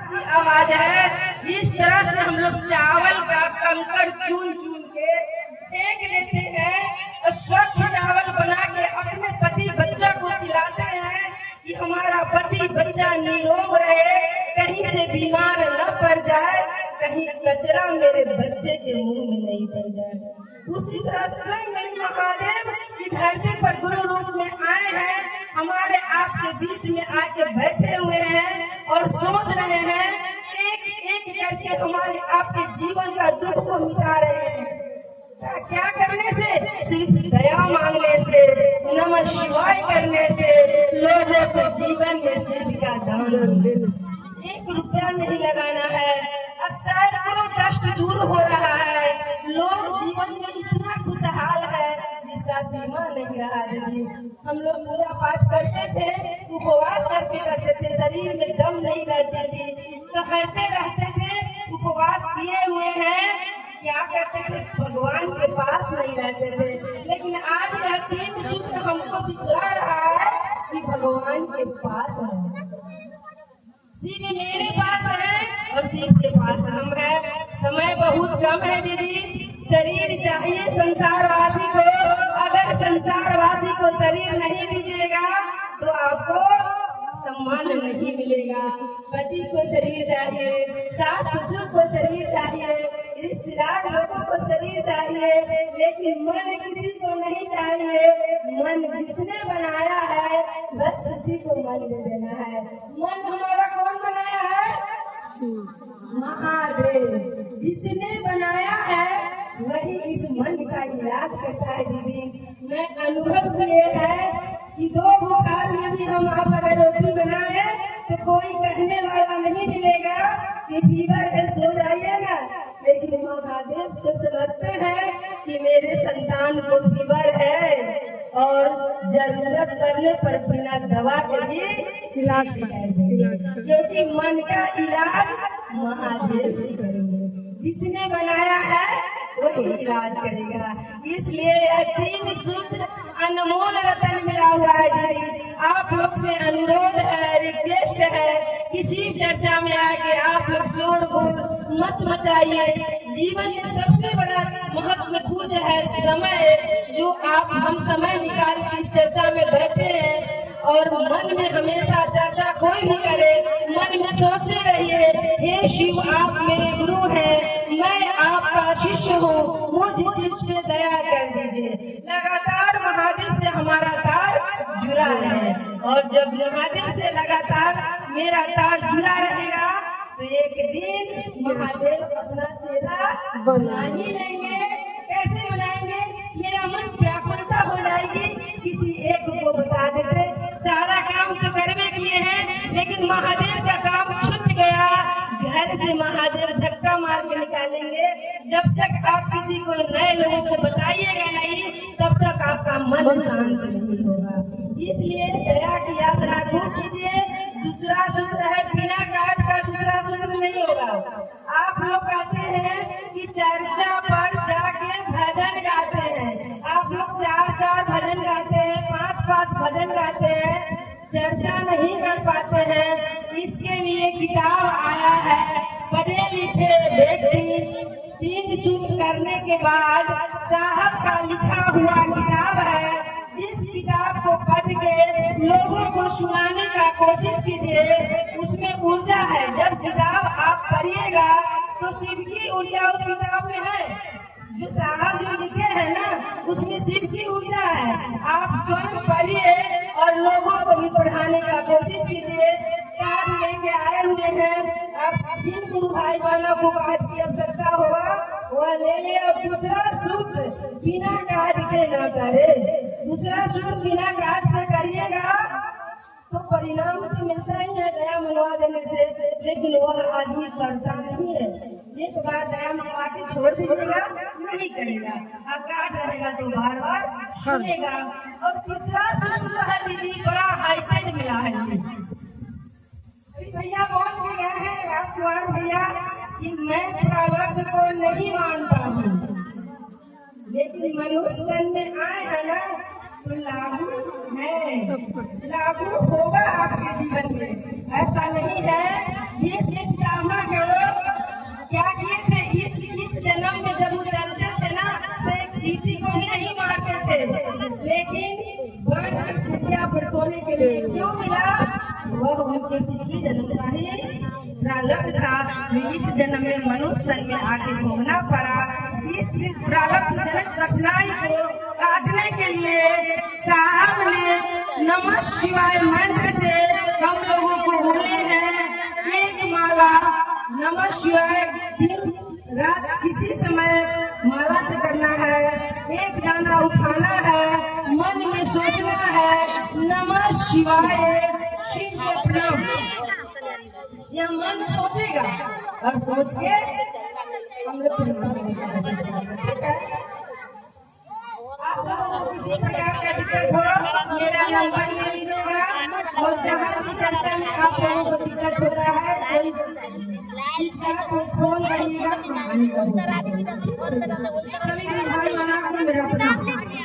की आवाज है। जिस तरह से हम लोग चावल का कंकड़ चुन चुन के फेंक देते हैं और स्वच्छ चावल बना के अपने पति बच्चा को खिलाते हैं कि हमारा पति बच्चा निरोग रहे, कहीं से बीमार न पड़ जाए, कहीं कचरा मेरे बच्चे के मुंह में नहीं पड़ जाए। उसी तरह स्वयं मेरी महादेव की धरती पर गुरु रूप में आए हैं, हमारे आपके बीच में आके बैठे हुए हैं और सोच रहे हैं, एक एक करके हमारे आपके जीवन का दुख को मिटा रहे हैं। क्या करने से? सिर्फ दया मांगने से, नमः शिवाय करने से, लोगों को जीवन में सिर्फ का दान देने से। 1 रुपया नहीं लगाना है, सैकड़ों कष्ट दूर हो रहा है, लोग जीवन में इतना खुशहाल है जिसका सीमा नहीं रहा। दीदी हम लोग पूजा पाठ करते थे, उपवास करते थे, शरीर में दम नहीं रहती थी तो करते रहते थे, उपवास किए हुए हैं, क्या करते थे, भगवान के पास नहीं रहते थे। लेकिन आज यह 3 सूत्र हमको सिखला रहा है कि भगवान के पास है, सिर्फ मेरे पास है और सिर्फ के पास हम है। समय बहुत कम है दीदी, शरीर चाहिए संसारवासी को। अगर संसारवासी को शरीर नहीं दीजिएगा तो आपको सम्मान नहीं मिलेगा। पति को शरीर चाहिए, सास ससुर को शरीर चाहिए, रिश्तेदार लोगों को शरीर चाहिए, लेकिन मन किसी को नहीं चाहिए। मन जिसने बनाया है बस उसी को मन दे देना है। मन हमारा कौन बनाया है? महादेव। जिसने बनाया है वही इस मन का इलाज करता है। दीदी मैं अनुभव किए है कि 2 बुखार में भी हम आप अगर रोटी बनाए तो कोई कहने वाला नहीं मिलेगा कि फीवर है सो जाइएगा, लेकिन महादेव तो समझते हैं कि मेरे संतान को फीवर है और जरूरत पड़ने पर बिना दवा के भी इलाज करेंगे, क्योंकि मन का इलाज महादेव ही करेंगे। जिसने बनाया है वही इलाज करेगा। इसलिए यह 3 सूत्र अनमोल रतन मिला हुआ है। दीदी आप लोग से अनुरोध है, रिक्वेस्ट है, किसी चर्चा में आके आप लोग शोरगुल मत मचाइए। जीवन में सबसे बड़ा महत्वपूर्ण है समय, जो आप हम समय निकाल के इस चर्चा में बैठे हैं और मन में हमेशा चर्चा कोई भी करे, मन में सोचते रहिए, हे शिव आप मेरे गुरु हैं, मैं आपका शिष्य हूँ, मुझ शिष्य पे दया कर दीजिए। लगातार महादेव से हमारा तार जुड़ा है और जब महादेव से लगातार मेरा तार जुड़ा रहेगा तो एक दिन महादेव अपना चेला बना ही लेंगे। कैसे बनाएंगे? मेरा मन व्याकुलता हो जाएगी, किसी एक को बता देते। सारा काम तो करवे किए हैं, लेकिन महादेव का काम छूट गया। घर से महादेव धक्का मार के निकालेंगे। जब तक आप किसी को नए लोगों को बताइएगा नहीं, तब तक आपका मन शांत नहीं होगा। इसलिए दया की याचना खूब कीजिए। दूसरा सूत्र है बिना काट का दूसरा सूत्र नहीं होगा। आप लोग कहते हैं कि चर्चा पर जाके भजन गाते हैं, आप लोग 4-4 भजन गाते हैं, 5-5 भजन गाते हैं, चर्चा नहीं कर पाते हैं। इसके लिए किताब आया है, पढ़े लिखे व्यक्ति 3 सूत्र करने के बाद साहब का लिखा हुआ किताब है। जिस किताब को पढ़ के लोगों को सुनाने का कोशिश कीजिए, उसमें ऊर्जा है। जब किताब आप पढ़िएगा तो शिव की ऊर्जा उस किताब में है। जो साहब जो लिखे हैं ना, उसमें शिव की ऊर्जा है। आप स्वयं पढ़िए और लोगों को भी पढ़ाने का कोशिश कीजिए। किताब लेके आए हुए हैं, आप जिन गुरु भाई वालों को बात की आवश्यकता होगा वह ले ले। और दूसरा सूत्र बिना काट के न करे। दूसरा सूत्र बिना काट से करिएगा तो परिणाम तो मिलता ही है दया मंगवा देने से, लेकिन वह आदमी करता नहीं है। एक बार दया मंगवा के छोड़ दीजिएगा, नहीं करेगा, और काट रहेगा तो बार बार सुनेगा। और तीसरा सूत्र है दीदी, बड़ा हाईटेक मिला है। भैया बोल के गए हैं राजकुमार भैया कि मैं प्रगति को नहीं मानता हूँ, लेकिन मनुष्य तन में आए है ना तो लागू है, लागू होगा आपके जीवन में। ऐसा नहीं है ये प्रारब्ध था जो इस जन्म में मनुष्य तन में आके भोगना पड़ा। इस प्रारब्ध जनक कठिनाई को काटने के लिए साहब ने नमः शिवाय मंत्र से हम लोगों को बोले हैं एक माला नमः शिवाय दिन रात किसी समय माला से करना है। एक गाना उठाना है, मन में सोचना है नमः शिवाय शिव के प्रणाम। यह मन सोचेगा और सोच के हम लोग आप लोगों को किसी प्रकार का दिक्कत हो मेरा नंबर ले लीजिएगा और जहाँ भी चर्चा में आप लोगों को दिक्कत हो रहा है कोई फोन करिएगा।